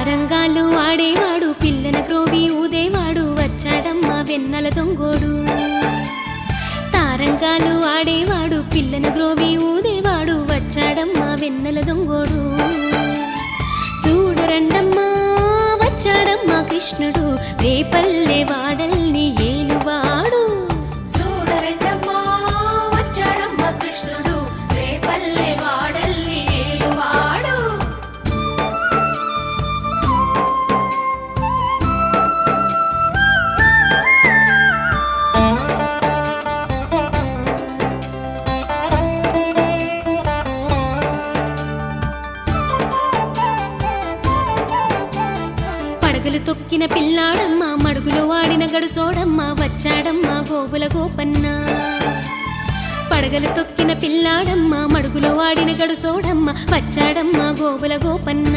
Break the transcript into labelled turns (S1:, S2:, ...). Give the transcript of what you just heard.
S1: రంగాలు ఆడేవాడు పిల్లన క్రోవి ఊదేవాడు వచ్చాడమ్మా వెన్నెల దొంగోడు. తారంగాలు ఆడేవాడు పిల్లన గ్రోవి ఊదేవాడు వచ్చాడమ్మా వెన్నెల దొంగోడు. చూడరండమ్మా వచ్చాడమ్మా కృష్ణుడు రేపల్లె వాడల్ని ఏలువాడు. చూడరండమ్మా వచ్చాడమ్మా కృష్ణుడు రేపల్లె వాడల్ని ఏలువాడు. పడగలు తొక్కిన పిల్లాడమ్మా మడుగులో వాడిన గడుసోడమ్మా వచ్చాడమ్మా గోవుల గోపన్న. పడగలు తొక్కిన పిల్లాడమ్మా మడుగులో వాడిన గడుసోడమ్మా వచ్చాడమ్మా గోవుల గోపన్న.